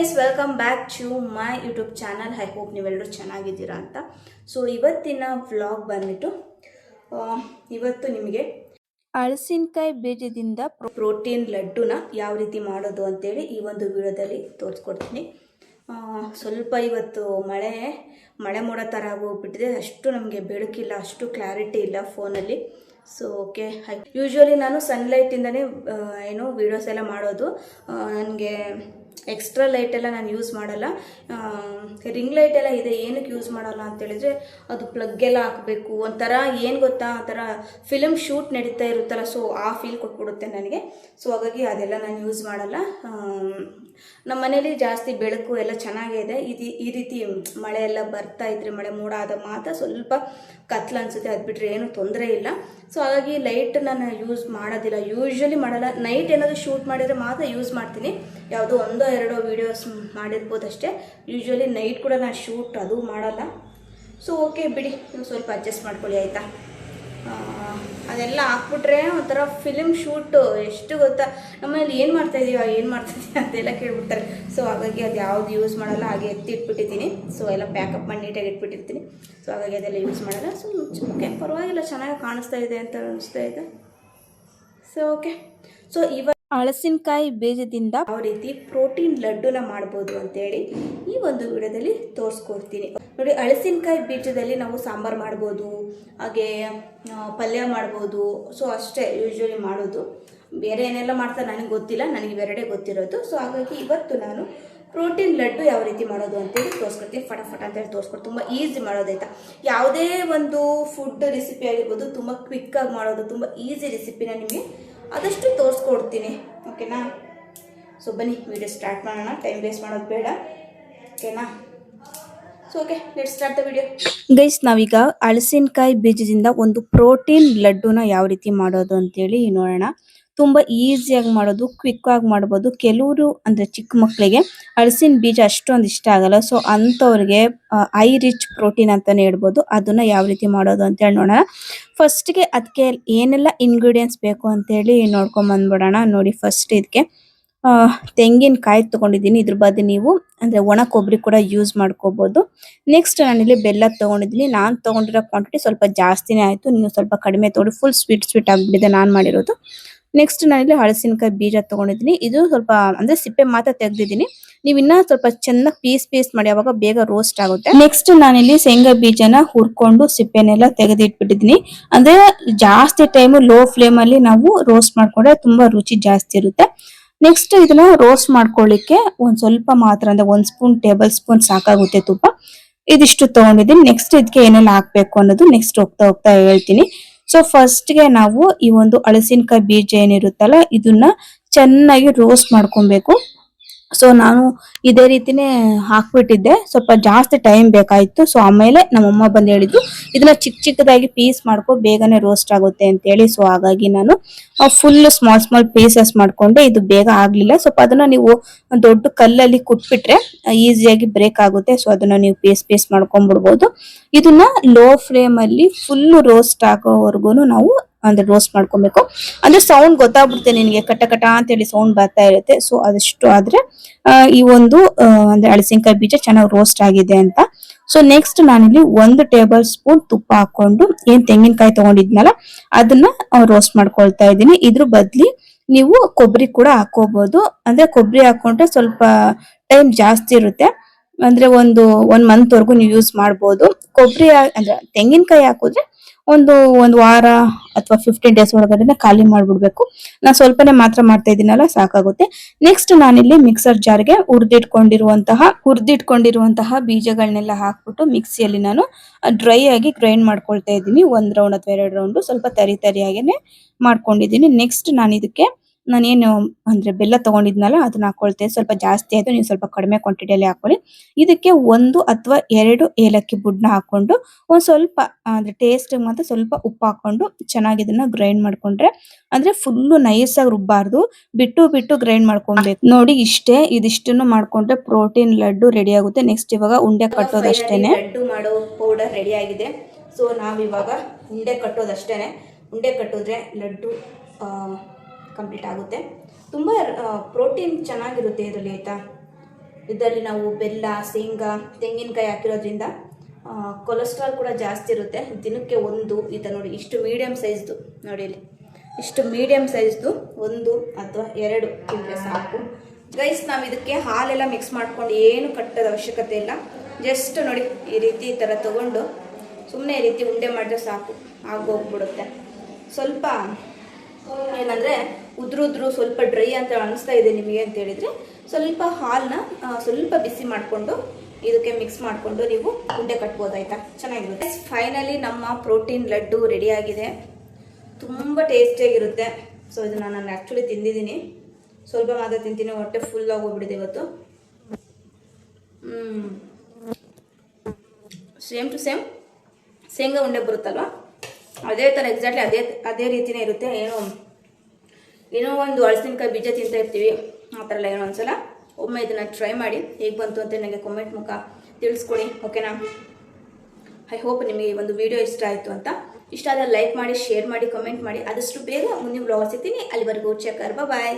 Guys, welcome back to my YouTube channel. I hope ನೀವೆಲ್ಲರೂ ಚೆನ್ನಾಗಿದ್ದೀರಾ ಅಂತ. ಸೊ ಇವತ್ತಿನ ವ್ಲಾಗ್ ಬಂದ್ಬಿಟ್ಟು ಇವತ್ತು ನಿಮಗೆ ಹಲಸಿನಕಾಯಿ ಬೀಜದಿಂದ ಪ್ರೋಟೀನ್ ಲಡ್ಡುನ ಯಾವ ರೀತಿ ಮಾಡೋದು ಅಂತೇಳಿ ಈ ಒಂದು ವಿಡಿಯೋದಲ್ಲಿ ತೋರಿಸ್ಕೊಡ್ತೀನಿ. ಸ್ವಲ್ಪ ಇವತ್ತು ಮಳೆ ಮೋಡ ಥರ ಆಗೋಗ್ಬಿಟ್ಟಿದೆ. ಅಷ್ಟು ನಮಗೆ ಬೆಳಕಿಲ್ಲ, ಅಷ್ಟು ಕ್ಲಾರಿಟಿ ಇಲ್ಲ ಫೋನಲ್ಲಿ. ಸೊ ಓಕೆ, ಯೂಶ್ವಲಿ ನಾನು ಸನ್ಲೈಟಿಂದನೇ ವೀಡಿಯೋಸ್ ಎಲ್ಲ ಮಾಡೋದು. ನನಗೆ ಎಕ್ಸ್ಟ್ರಾ ಲೈಟ್ ಎಲ್ಲ ನಾನು ಯೂಸ್ ಮಾಡಲ್ಲ. ರಿಂಗ್ ಲೈಟ್ ಎಲ್ಲ ಇದೆ, ಏನಕ್ಕೆ ಯೂಸ್ ಮಾಡಲ್ಲ ಅಂತೇಳಿದರೆ ಅದು ಪ್ಲಗ್ ಎಲ್ಲ ಹಾಕಬೇಕು, ಒಂಥರ ಏನು ಗೊತ್ತಾ, ಒಂಥರ ಫಿಲಮ್ ಶೂಟ್ ನಡೀತಾ ಇರುತ್ತಲ್ಲ, ಸೊ ಆ ಫೀಲ್ ಕೊಟ್ಬಿಡುತ್ತೆ ನನಗೆ. ಸೊ ಹಾಗಾಗಿ ಅದೆಲ್ಲ ನಾನು ಯೂಸ್ ಮಾಡಲ್ಲ. ನಮ್ಮ ಮನೇಲಿ ಜಾಸ್ತಿ ಬೆಳಕು ಎಲ್ಲ ಚೆನ್ನಾಗೇ ಇದೆ. ಈ ರೀತಿ ಮಳೆ ಎಲ್ಲ ಬರ್ತಾ ಇದ್ರೆ, ಮಳೆ ಮೋಡ ಆದ ಮಾತ್ರ ಸ್ವಲ್ಪ ಕತ್ಲು ಅನಿಸುತ್ತೆ, ಅದು ಬಿಟ್ಟರೆ ಏನೂ ತೊಂದರೆ ಇಲ್ಲ. ಸೊ ಹಾಗಾಗಿ ಲೈಟ್ ನಾನು ಯೂಸ್ ಮಾಡೋದಿಲ್ಲ, ಯೂಶ್ವಲಿ ಮಾಡಲ್ಲ. ನೈಟ್ ಏನಾದರೂ ಶೂಟ್ ಮಾಡಿದರೆ ಮಾತ್ರ ಯೂಸ್ ಮಾಡ್ತೀನಿ. ಯಾವುದೋ 1-2 ವೀಡಿಯೋಸ್ ಮಾಡಿರ್ಬೋದು ಅಷ್ಟೇ. ಯೂಶ್ವಲಿ ನೈಟ್ ಕೂಡ ನಾನು ಶೂಟ್ ಅದು ಮಾಡಲ್ಲ. ಸೊ ಓಕೆ ಬಿಡಿ, ನೀವು ಸ್ವಲ್ಪ ಅಡ್ಜಸ್ಟ್ ಮಾಡ್ಕೊಳ್ಳಿ ಆಯಿತಾ. ಅದೆಲ್ಲ ಹಾಕ್ಬಿಟ್ರೆ ಒಂಥರ ಫಿಲ್ಮ್ ಶೂಟು ಎಷ್ಟು ಗೊತ್ತಾ, ನಮ್ಮನೇಲಿ ಏನು ಮಾಡ್ತಾಯಿದ್ದೀವಿ ಅಂತೆಲ್ಲ ಕೇಳ್ಬಿಡ್ತಾರೆ. ಸೊ ಹಾಗಾಗಿ ಅದು ಯಾವುದು ಯೂಸ್ ಮಾಡಲ್ಲ, ಹಾಗೆ ಎತ್ತಿ ಇಟ್ಬಿಟ್ಟಿದ್ದೀನಿ. ಸೊ ಎಲ್ಲ ಪ್ಯಾಕಪ್ ಮಾಡಿ ನೀಟಾಗಿ ಇಟ್ಬಿಟ್ಟಿರ್ತೀನಿ. ಸೊ ಹಾಗಾಗಿ ಅದೆಲ್ಲ ಯೂಸ್ ಮಾಡಲ್ಲ. ಸೊ ಓಕೆ, ಪರವಾಗಿಲ್ಲ, ಚೆನ್ನಾಗಿ ಕಾಣಿಸ್ತಾ ಇದೆ ಅಂತ ಅನಿಸ್ತಾ ಇದೆ. ಸೊ ಓಕೆ, ಸೊ ಇವಾಗ ಹಲಸಿನಕಾಯಿ ಬೀಜದಿಂದ ಯಾವ ರೀತಿ ಪ್ರೋಟೀನ್ ಲಡ್ಡುನ ಮಾಡ್ಬೋದು ಅಂತೇಳಿ ಈ ಒಂದು ವಿಡಿಯೋದಲ್ಲಿ ತೋರಿಸ್ಕೊಡ್ತೀನಿ ನೋಡಿ. ಹಲಸಿನಕಾಯಿ ಬೀಜದಲ್ಲಿ ನಾವು ಸಾಂಬಾರು ಮಾಡ್ಬೋದು, ಹಾಗೆ ಪಲ್ಯ ಮಾಡ್ಬೋದು. ಸೊ ಅಷ್ಟೇ ಯೂಶ್ವಲಿ ಮಾಡೋದು. ಬೇರೆ ಏನೆಲ್ಲ ಮಾಡ್ತಾರೆ ನನಗೆ ಗೊತ್ತಿಲ್ಲ, ನನಗೆ ಇವೆರಡೇ ಗೊತ್ತಿರೋದು. ಸೊ ಹಾಗಾಗಿ ಇವತ್ತು ನಾನು ಪ್ರೋಟೀನ್ ಲಡ್ಡು ಯಾವ ರೀತಿ ಮಾಡೋದು ಅಂತೇಳಿ ತೋರಿಸ್ಕೊಡ್ತೀನಿ. ಫಟಾಫಟ ಅಂತೇಳಿ ತೋರಿಸ್ಕೊಡ್ತೀನಿ. ತುಂಬ ಈಸಿ ಮಾಡೋದಾಯ್ತಾ. ಯಾವುದೇ ಒಂದು ಫುಡ್ ರೆಸಿಪಿ ಆಗಿರ್ಬೋದು, ತುಂಬ ಕ್ವಿಕ್ಕಾಗಿ ಮಾಡೋದು, ತುಂಬ ಈಸಿ ರೆಸಿಪಿನ ನಿಮಗೆ ಆದಷ್ಟು ತೋರಿಸ್ಕೊಡ್ತೀನಿ, ಓಕೆನಾ. ಸೊ ಬನ್ನಿ ವಿಡಿಯೋ ಸ್ಟಾರ್ಟ್ ಮಾಡೋಣ, ಟೈಮ್ ವೇಸ್ಟ್ ಮಾಡೋದು ಬೇಡ, ಓಕೆನಾ. So okay, let's start the video. Guys, ನಾವೀಗ ಹಲಸಿನಕಾಯಿ ಬೀಜದಿಂದ ಒಂದು ಪ್ರೋಟೀನ್ ಲಡ್ಡುನ ಯಾವ ರೀತಿ ಮಾಡೋದು ಅಂತೇಳಿ ನೋಡೋಣ. ತುಂಬ ಈಸಿಯಾಗಿ ಮಾಡೋದು, ಕ್ವಿಕ್ಕಾಗಿ ಮಾಡ್ಬೋದು. ಕೆಲವರು ಅಂದರೆ ಚಿಕ್ಕ ಮಕ್ಕಳಿಗೆ ಹಲಸಿನ ಬೀಜ ಅಷ್ಟೊಂದು ಇಷ್ಟ ಆಗಲ್ಲ. ಸೊ ಅಂಥವ್ರಿಗೆ ಐ ರಿಚ್ ಪ್ರೋಟೀನ್ ಅಂತಲೇ ಹೇಳ್ಬೋದು. ಅದನ್ನು ಯಾವ ರೀತಿ ಮಾಡೋದು ಅಂತೇಳಿ ನೋಡೋಣ. ಫಸ್ಟ್ಗೆ ಅದಕ್ಕೆ ಏನೆಲ್ಲ ಇಂಗ್ರೀಡಿಯೆಂಟ್ಸ್ ಬೇಕು ಅಂತೇಳಿ ನೋಡ್ಕೊಂಬಂದ್ಬಿಡೋಣ. ನೋಡಿ, ಫಸ್ಟ್ ಇದಕ್ಕೆ ತೆಂಗಿನಕಾಯಿ ತೊಗೊಂಡಿದ್ದೀನಿ. ಇದ್ರ ಬದಲು ನೀವು ಅಂದರೆ ಒಣ ಕೊಬ್ಬರಿ ಕೂಡ ಯೂಸ್ ಮಾಡ್ಕೋಬೋದು. ನೆಕ್ಸ್ಟ್ ನಾನಿಲ್ಲಿ ಬೆಲ್ಲ ತೊಗೊಂಡಿದ್ದೀನಿ. ನಾನು ತೊಗೊಂಡಿರೋ ಕ್ವಾಂಟಿಟಿ ಸ್ವಲ್ಪ ಜಾಸ್ತಿನೇ ಆಯಿತು, ನೀವು ಸ್ವಲ್ಪ ಕಡಿಮೆ ತೊಗೊಂಡು. ಫುಲ್ ಸ್ವೀಟ್ ಆಗಿಬಿಟ್ಟಿದೆ ನಾನು ಮಾಡಿರೋದು. ನೆಕ್ಸ್ಟ್ ನಾನಿಲ್ಲಿ ಹಲಸಿನಕಾಯಿ ಬೀಜ ತೊಗೊಂಡಿದ್ದೀನಿ. ಇದು ಸ್ವಲ್ಪ ಅಂದರೆ ಸಿಪ್ಪೆ ಮಾತ್ರ ತೆಗೆದಿದ್ದೀನಿ. ನೀವು ಇನ್ನೂ ಸ್ವಲ್ಪ ಚೆನ್ನಾಗಿ ಪೀಸ್ ಮಾಡಿ, ಅವಾಗ ಬೇಗ ರೋಸ್ಟ್ ಆಗುತ್ತೆ. ನೆಕ್ಸ್ಟ್ ನಾನಿಲ್ಲಿ ಶೇಂಗಾ ಬೀಜನ ಹುರ್ಕೊಂಡು ಸಿಪ್ಪೆನೆಲ್ಲ ತೆಗೆದಿಟ್ಬಿಟ್ಟಿದ್ದೀನಿ. ಅಂದರೆ ಜಾಸ್ತಿ ಟೈಮು ಲೋ ಫ್ಲೇಮಲ್ಲಿ ನಾವು ರೋಸ್ಟ್ ಮಾಡ್ಕೊಂಡ್ರೆ ತುಂಬ ರುಚಿ ಜಾಸ್ತಿ ಇರುತ್ತೆ. ನೆಕ್ಸ್ಟ್ ಇದನ್ನ ರೋಸ್ಟ್ ಮಾಡ್ಕೊಳ್ಳಿಕ್ಕೆ ಒಂದು ಸ್ವಲ್ಪ ಮಾತ್ರ, ಅಂದರೆ 1 ಟೇಬಲ್ ಸ್ಪೂನ್ ಸಾಕಾಗುತ್ತೆ ತುಪ್ಪ. ಇದಿಷ್ಟು ತಗೊಂಡಿದ್ದೀನಿ. ನೆಕ್ಸ್ಟ್ ಇದಕ್ಕೆ ಏನೆಲ್ಲ ಹಾಕ್ಬೇಕು ಅನ್ನೋದು ನೆಕ್ಸ್ಟ್ ಹೋಗ್ತಾ ಹೇಳ್ತೀನಿ. ಸೊ ಫಸ್ಟ್ಗೆ ನಾವು ಈ ಒಂದು ಹಲಸಿನಕಾಯಿ ಬೀಜ ಏನಿರುತ್ತಲ್ಲ, ಇದನ್ನ ಚೆನ್ನಾಗಿ ರೋಸ್ಟ್ ಮಾಡ್ಕೊಬೇಕು. ಸೊ ನಾನು ಇದೇ ರೀತಿನೇ ಹಾಕ್ಬಿಟ್ಟಿದ್ದೆ, ಸ್ವಲ್ಪ ಜಾಸ್ತಿ ಟೈಮ್ ಬೇಕಾಯಿತು. ಸೊ ಆಮೇಲೆ ನಮ್ಮಮ್ಮ ಬಂದು ಹೇಳಿದ್ರು, ಇದನ್ನ ಚಿಕ್ಕದಾಗಿ ಪೀಸ್ ಮಾಡ್ಕೊ, ಬೇಗನೆ ರೋಸ್ಟ್ ಆಗುತ್ತೆ ಅಂತೇಳಿ. ಸೊ ಹಾಗಾಗಿ ನಾನು ಫುಲ್ ಸ್ಮಾಲ್ ಪೀಸಸ್ ಮಾಡ್ಕೊಂಡೆ. ಇದು ಬೇಗ ಆಗ್ಲಿಲ್ಲ. ಸ್ವಲ್ಪ ಅದನ್ನ ನೀವು ದೊಡ್ಡ ಕಲ್ಲಲ್ಲಿ ಕುಟ್ಬಿಟ್ರೆ ಈಸಿಯಾಗಿ ಬ್ರೇಕ್ ಆಗುತ್ತೆ. ಸೊ ಅದನ್ನ ನೀವು ಪೀಸ್ ಮಾಡ್ಕೊಂಡ್ಬಿಡ್ಬೋದು. ಇದನ್ನ ಲೋ ಫ್ಲೇಮ್ ಅಲ್ಲಿ ಫುಲ್ ರೋಸ್ಟ್ ಆಗೋವರೆಗೂ ನಾವು ಅಂದ್ರೆ ರೋಸ್ಟ್ ಮಾಡ್ಕೊಬೇಕು. ಅಂದ್ರೆ ಸೌಂಡ್ ಗೊತ್ತಾಗ್ಬಿಡುತ್ತೆ ನಿನಗೆ, ಕಟ ಅಂತೇಳಿ ಸೌಂಡ್ ಬರ್ತಾ ಇರುತ್ತೆ. ಸೊ ಅದಷ್ಟು ಆದ್ರೆ ಈ ಒಂದು ಅಂದ್ರೆ ಹಲಸಿನಕಾಯಿ ಬೀಜ ಚೆನ್ನಾಗಿ ರೋಸ್ಟ್ ಆಗಿದೆ ಅಂತ. ಸೊ ನೆಕ್ಸ್ಟ್ ನಾನಿಲ್ಲಿ 1 ಟೇಬಲ್ ಸ್ಪೂನ್ ತುಪ್ಪ ಹಾಕೊಂಡು ಏನ್ ತೆಂಗಿನಕಾಯಿ ತಗೊಂಡಿದ್ನಲ್ಲ ಅದನ್ನ ರೋಸ್ಟ್ ಮಾಡ್ಕೊಳ್ತಾ ಇದ್ದೀನಿ. ಇದ್ರ ಬದ್ಲಿ ನೀವು ಕೊಬ್ಬರಿ ಕೂಡ ಹಾಕೋಬಹುದು. ಅಂದ್ರೆ ಕೊಬ್ಬರಿ ಹಾಕೊಂಡ್ರೆ ಸ್ವಲ್ಪ ಟೈಮ್ ಜಾಸ್ತಿ ಇರುತ್ತೆ. ಅಂದ್ರೆ ಒಂದು 1 ಮಂತ್ ವರೆಗೂ ನೀವು ಯೂಸ್ ಮಾಡ್ಬೋದು. ಕೊಬ್ಬರಿ ಅಂದ್ರೆ ತೆಂಗಿನಕಾಯಿ ಹಾಕಿದ್ರೆ ಒಂದು ವಾರ ಅಥವಾ 15 ಡೇಸ್ ಒಳಗಡೆ ಖಾಲಿ ಮಾಡ್ಬಿಡ್ಬೇಕು. ನಾನು ಸ್ವಲ್ಪನೇ ಮಾತ್ರ ಮಾಡ್ತಾ ಇದ್ದೀನಲ್ಲ, ಸಾಕಾಗುತ್ತೆ. ನೆಕ್ಸ್ಟ್ ನಾನಿಲ್ಲಿ ಮಿಕ್ಸರ್ ಜಾರ್ಗೆ ಹುರಿದಿಟ್ಕೊಂಡಿರುವಂತಹ ಬೀಜಗಳನ್ನೆಲ್ಲ ಹಾಕ್ಬಿಟ್ಟು ಮಿಕ್ಸಿಯಲ್ಲಿ ನಾನು ಡ್ರೈ ಆಗಿ ಗ್ರೈಂಡ್ ಮಾಡ್ಕೊಳ್ತಾ ಇದ್ದೀನಿ. 1 ರೌಂಡ್ ಅಥವಾ 2 ರೌಂಡ್ ಸ್ವಲ್ಪ ತರಿಯಾಗೇನೆ ಮಾಡ್ಕೊಂಡಿದ್ದೀನಿ. ನೆಕ್ಸ್ಟ್ ನಾನೇನು ಅಂದ್ರೆ ಬೆಲ್ಲ ತಗೊಂಡಿದ್ನಲ್ಲ ಅದನ್ನ ಹಾಕೊಳ್ತೇನೆ. ಸ್ವಲ್ಪ ಜಾಸ್ತಿ ಆಯ್ತು, ನೀವು ಸ್ವಲ್ಪ ಕಡಿಮೆ ಕ್ವಾಂಟಿಟಿಯಲ್ಲಿ ಹಾಕೊಳ್ಳಿ. ಇದಕ್ಕೆ 1 ಅಥವಾ 2 ಏಲಕ್ಕಿ ಬುಡ್ನ ಹಾಕೊಂಡು ಒಂದ್ ಸ್ವಲ್ಪ ಅಂದ್ರೆ ಟೇಸ್ಟ್ ಮಾತ್ರ ಸ್ವಲ್ಪ ಉಪ್ಪು ಹಾಕೊಂಡು ಚೆನ್ನಾಗಿ ಇದನ್ನ ಗ್ರೈಂಡ್ ಮಾಡ್ಕೊಂಡ್ರೆ, ಅಂದ್ರೆ ಫುಲ್ಲು ನೈಸ್ ಆಗಿ ರುಬ್ಬಾರ್ದು, ಬಿಟ್ಟು ಗ್ರೈಂಡ್ ಮಾಡ್ಕೊಬೇಕು. ನೋಡಿ ಇಷ್ಟೇ, ಇದಿಷ್ಟನ್ನು ಮಾಡ್ಕೊಂಡ್ರೆ ಪ್ರೋಟೀನ್ ಲಡ್ಡು ರೆಡಿ ಆಗುತ್ತೆ. ನೆಕ್ಸ್ಟ್ ಇವಾಗ ಉಂಡೆ ಕಟ್ಟೋದಷ್ಟೇನೆ. ಲಡ್ಡು ಮಾಡೋ ಪೌಡರ್ ರೆಡಿ ಆಗಿದೆ. ಸೊ ನಾವಿವಾಗ ಉಂಡೆ ಕಟ್ಟೋದಷ್ಟೇನೆ. ಉಂಡೆ ಕಟ್ಟಿದ್ರೆ ಲಡ್ಡು ಕಂಪ್ಲೀಟ್ ಆಗುತ್ತೆ. ತುಂಬ ಪ್ರೋಟೀನ್ ಚೆನ್ನಾಗಿರುತ್ತೆ ಇದರಲ್ಲಿ ಆಯಿತಾ. ಇದರಲ್ಲಿ ನಾವು ಬೆಲ್ಲ, ಶೇಂಗಾ, ತೆಂಗಿನಕಾಯಿ ಹಾಕಿರೋದ್ರಿಂದ ಕೊಲೆಸ್ಟ್ರಾಲ್ ಕೂಡ ಜಾಸ್ತಿ ಇರುತ್ತೆ. ದಿನಕ್ಕೆ ಒಂದು ಈ ಥರ ನೋಡಿ, ಇಷ್ಟು ಮೀಡಿಯಮ್ ಸೈಜ್ದು ನೋಡಿ, ಇಲ್ಲಿ ಇಷ್ಟು ಮೀಡಿಯಮ್ ಸೈಜ್ದು 1 ಅಥವಾ 2 ತಿಂದರೆ ಸಾಕು ಗೈಸ್. ನಾವು ಇದಕ್ಕೆ ಹಾಲೆಲ್ಲ ಮಿಕ್ಸ್ ಮಾಡ್ಕೊಂಡು ಏನು ಕಟ್ಟೋದ ಅವಶ್ಯಕತೆ ಇಲ್ಲ. ಜಸ್ಟ್ ನೋಡಿ ಈ ರೀತಿ ಈ ಥರ ತೊಗೊಂಡು ಸುಮ್ಮನೆ ಈ ರೀತಿ ಉಂಡೆ ಮಾಡಿದ್ರೆ ಸಾಕು, ಆಗೋಗ್ಬಿಡುತ್ತೆ. ಸ್ವಲ್ಪ ಏನಂದರೆ ಉದ್ರುದ್ರು ಸ್ವಲ್ಪ ಡ್ರೈ ಅಂತ ಅನಿಸ್ತಾ ಇದೆ ನಿಮಗೆ ಅಂತ ಹೇಳಿದರೆ ಸ್ವಲ್ಪ ಹಾಲನ್ನ ಸ್ವಲ್ಪ ಬಿಸಿ ಮಾಡಿಕೊಂಡು ಇದಕ್ಕೆ ಮಿಕ್ಸ್ ಮಾಡಿಕೊಂಡು ನೀವು ಉಂಡೆ ಕಟ್ಬೋದಾಯ್ತಾ, ಚೆನ್ನಾಗಿರುತ್ತೆ. ಫೈನಲಿ ನಮ್ಮ ಪ್ರೋಟೀನ್ ಲಡ್ಡು ರೆಡಿಯಾಗಿದೆ. ತುಂಬ ಟೇಸ್ಟಿಯಾಗಿರುತ್ತೆ. ಸೊ ಇದನ್ನು ನಾನು ಆ್ಯಕ್ಚುಲಿ ತಿಂದಿದ್ದೀನಿ, ಸ್ವಲ್ಪ ಮಾತ್ರ ತಿಂತೀನಿ, ಹೊಟ್ಟೆ ಫುಲ್ ಆಗೋಗ್ಬಿಟ್ಟಿದೆ ಇವತ್ತು. ಸೇಮ್ ಟು ಸೇಮ್ ಶೇಂಗಾ ಉಂಡೆ ಬರುತ್ತಲ್ವ ಅದೇ ಥರ ಎಕ್ಸಾಕ್ಟ್ಲಿ ಅದೇ ರೀತಿಯೇ ಇರುತ್ತೆ. ಏನೋ ಒಂದು ಹಲಸಿನಕಾಯಿ ಬೀಜ ತಿಂತಾ ಇರ್ತೀವಿ, ಆ ಥರ ಎಲ್ಲ ಏನೋ ಒಂದ್ಸಲ ಒಮ್ಮೆ ಇದನ್ನು ಟ್ರೈ ಮಾಡಿ ಹೇಗೆ ಬಂತು ಅಂತ ನನಗೆ ಕಾಮೆಂಟ್ ಮುಖ ತಿಳಿಸ್ಕೊಡಿ, ಓಕೆನಾ. ಐ ಹೋಪ್ ನಿಮಗೆ ಈ ಒಂದು ವಿಡಿಯೋ ಇಷ್ಟ ಆಯಿತು ಅಂತ. ಇಷ್ಟ ಆದರೆ ಲೈಕ್ ಮಾಡಿ, ಶೇರ್ ಮಾಡಿ, ಕಮೆಂಟ್ ಮಾಡಿ. ಆದಷ್ಟು ಬೇಗ ಮುಂದಿನ ವ್ಲಾಗ್ ಸಿಗ್ತೀನಿ. ಅಲ್ಲಿವರೆಗೂ ಚೆಕರ್, ಬಾಯ್.